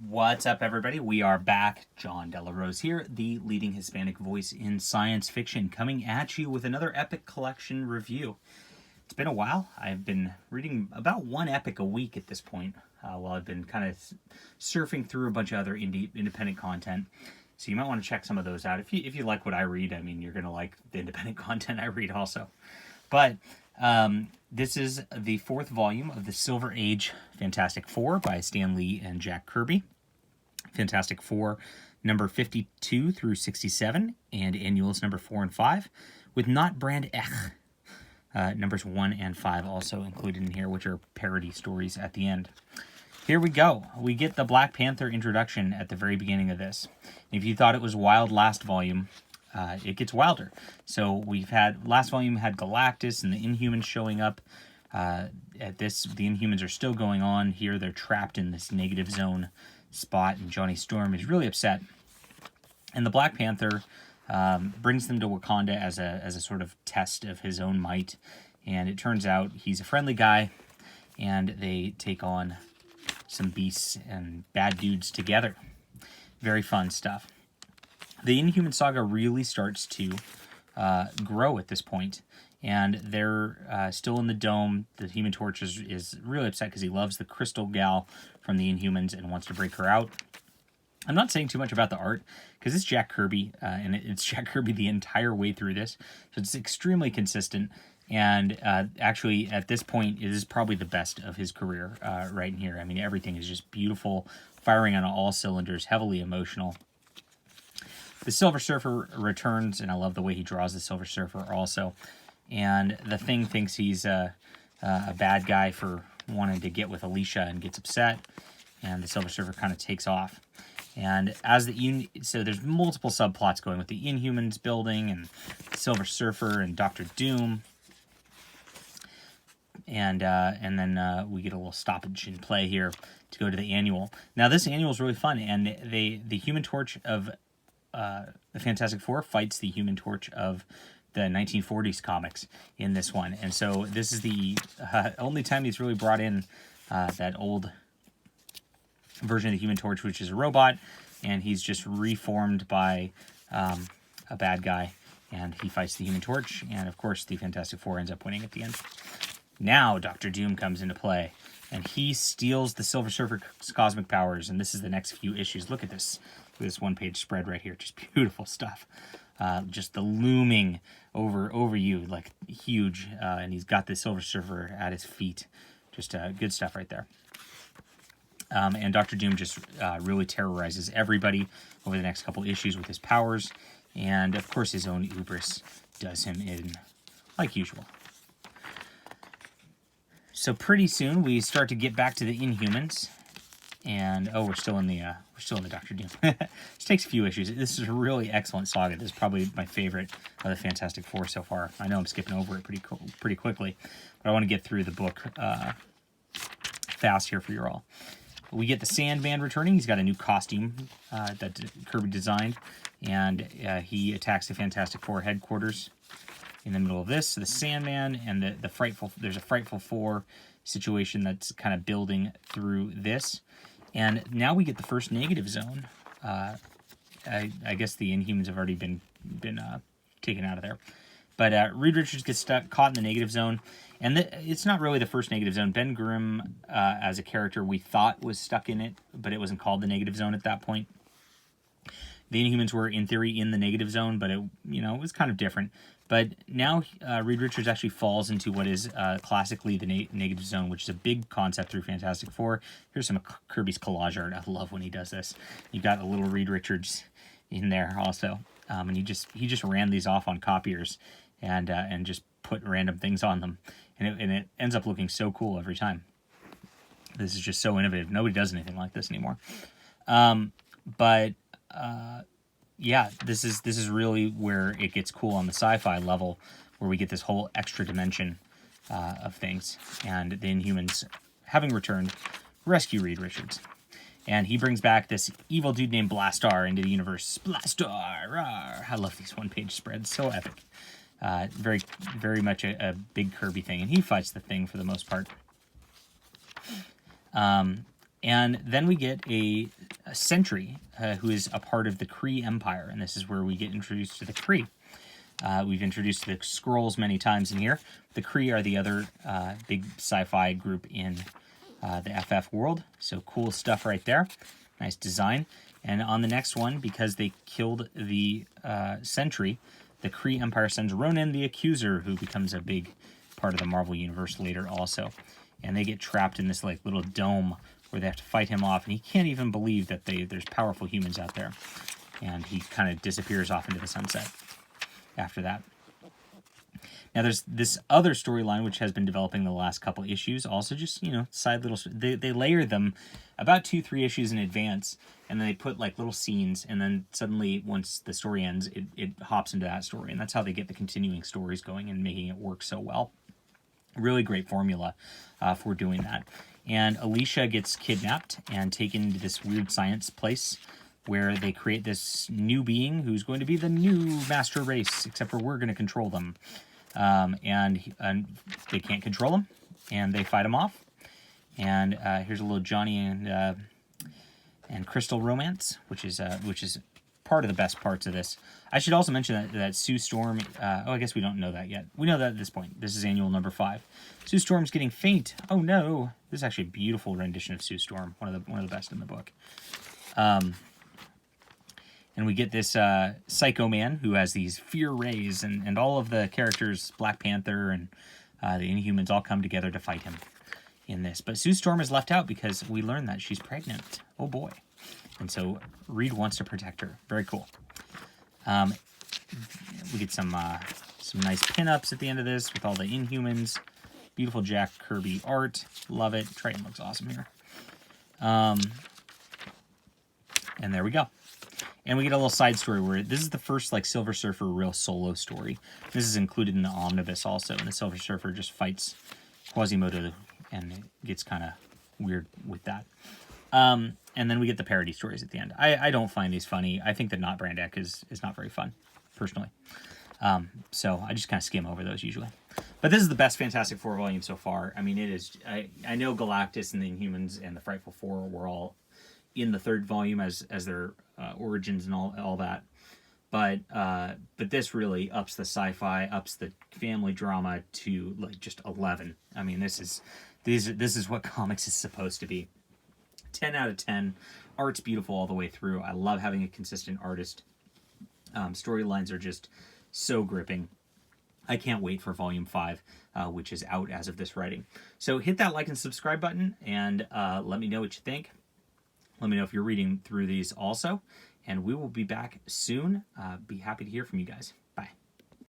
What's up, everybody? We are back. John Delarose here, the leading Hispanic voice in science fiction, coming at you with another epic collection review. It's been a while. I've been reading about one epic a week at this point, while I've been kind of surfing through a bunch of other independent content. So you might want to check some of those out. If you like what I read, I mean, you're going to like the independent content I read also. But this is the fourth volume of the Silver Age Fantastic Four by Stan Lee and Jack Kirby. Fantastic Four number 52 through 67, and annuals number 4 and 5, with Not Brand Ech. Numbers 1 and 5 also included in here, which are parody stories at the end. Here we go. We get the Black Panther introduction at the very beginning of this. If you thought it was wild last volume, it gets wilder. So we've had, last volume had Galactus and the Inhumans showing up. At this, the Inhumans are still going on. Here they're trapped in this negative zone spot, and Johnny Storm is really upset. And the Black Panther brings them to Wakanda as a sort of test of his own might. And it turns out he's a friendly guy, and they take on some beasts and bad dudes together. Very fun stuff. The Inhuman saga really starts to grow at this point, and they're still in the dome. The Human Torch is really upset because he loves the Crystal Gal from the Inhumans and wants to break her out. I'm not saying too much about the art because it's Jack Kirby, and it's Jack Kirby the entire way through this, so it's extremely consistent. And actually, at this point, it is probably the best of his career right in here. I mean, everything is just beautiful, firing on all cylinders, heavily emotional. The Silver Surfer returns, and I love the way he draws the Silver Surfer also. And the Thing thinks he's a bad guy for wanting to get with Alicia and gets upset. And the Silver Surfer kind of takes off. And as so there's multiple subplots going with the Inhumans building and the Silver Surfer and Doctor Doom. And then we get a little stoppage in play here to go to the annual. Now this annual is really fun, and the Human Torch of the Fantastic Four fights the Human Torch of the 1940s comics in this one. And so this is the only time he's really brought in that old version of the Human Torch, which is a robot, and he's just reformed by a bad guy, and he fights the Human Torch, and of course the Fantastic Four ends up winning at the end. Now Doctor Doom comes into play, and he steals the Silver Surfer's cosmic powers, and this is the next few issues. Look at this. Look at this one-page spread right here. Just beautiful stuff. Just the looming over you, like huge, and he's got the Silver Surfer at his feet. Just good stuff right there. And Doctor Doom just really terrorizes everybody over the next couple issues with his powers, and of course his own hubris does him in, like usual. So pretty soon we start to get back to the Inhumans, and we're still in the Doctor Doom. This takes a few issues. This is a really excellent saga. This is probably my favorite of the Fantastic Four so far. I know I'm skipping over it pretty quickly, but I want to get through the book fast here for you all. We get the Sandman returning. He's got a new costume that Kirby designed, and he attacks the Fantastic Four headquarters in the middle of this. So the Sandman and there's a Frightful Four situation that's kind of building through this. And now we get the first negative zone. I guess the Inhumans have already been taken out of there. But Reed Richards gets caught in the negative zone. And it's not really the first negative zone. Ben Grimm, as a character, we thought was stuck in it, but it wasn't called the negative zone at that point. The Inhumans were, in theory, in the negative zone, but it was kind of different. But now Reed Richards actually falls into what is classically the negative zone, which is a big concept through Fantastic Four. Here's some of Kirby's collage art. I love when he does this. You've got a little Reed Richards in there also, and he just ran these off on copiers and just put random things on them, and it ends up looking so cool every time. This is just so innovative. Nobody does anything like this anymore. Yeah, this is really where it gets cool on the sci-fi level, where we get this whole extra dimension of things. And the Inhumans, having returned, rescue Reed Richards. And he brings back this evil dude named Blastar into the universe. Blastar! Rawr. I love these one-page spreads. So epic. Very, very much a big Kirby thing. And he fights the Thing for the most part. And then we get a Sentry, who is a part of the Kree Empire, and this is where we get introduced to the Kree. We've introduced the Skrulls many times in here. The Kree are the other big sci-fi group in the FF world, so cool stuff right there. Nice design. And on the next one, because they killed the Sentry, the Kree Empire sends Ronan the Accuser, who becomes a big part of the Marvel Universe later also. And they get trapped in this like little dome where they have to fight him off, and he can't even believe that there's powerful humans out there. And he kind of disappears off into the sunset after that. Now there's this other storyline which has been developing the last couple issues, also just, side little... They layer them about 2-3 issues in advance, and then they put like little scenes, and then suddenly once the story ends, it hops into that story, and that's how they get the continuing stories going and making it work so well. Really great formula for doing that. And Alicia gets kidnapped and taken to this weird science place where they create this new being who's going to be the new master race, except for we're going to control them. And they can't control him, and they fight him off. And here's a little Johnny and Crystal romance, which is part of the best parts of this. I should also mention that Sue Storm... I guess we don't know that yet. We know that at this point. This is annual number 5. Sue Storm's getting faint. Oh no! This is actually a beautiful rendition of Sue Storm. One of the best in the book. And we get this Psycho Man who has these fear rays, and all of the characters, Black Panther and the Inhumans, all come together to fight him in this. But Sue Storm is left out because we learn that she's pregnant. Oh boy. And so Reed wants to protect her. Very cool. We get some nice pinups at the end of this with all the Inhumans. Beautiful Jack Kirby art. Love it. Triton looks awesome here. And there we go. And we get a little side story where this is the first like Silver Surfer real solo story. This is included in the omnibus also, and the Silver Surfer just fights Quasimodo, and it gets kind of weird with that. And then we get the parody stories at the end. I don't find these funny. I think that Not Brandak is not very fun, personally. So I just kind of skim over those usually. But this is the best Fantastic Four volume so far. I mean, it is... I know Galactus and the Inhumans and the Frightful Four were all in the third volume as their origins and all that. But this really ups the sci-fi, ups the family drama to like just 11. I mean, this is what comics is supposed to be. 10 out of 10. Art's beautiful all the way through. I love having a consistent artist. Storylines are just so gripping. I can't wait for Volume 5, which is out as of this writing. So hit that like and subscribe button, and let me know what you think. Let me know if you're reading through these also. And we will be back soon. Be happy to hear from you guys.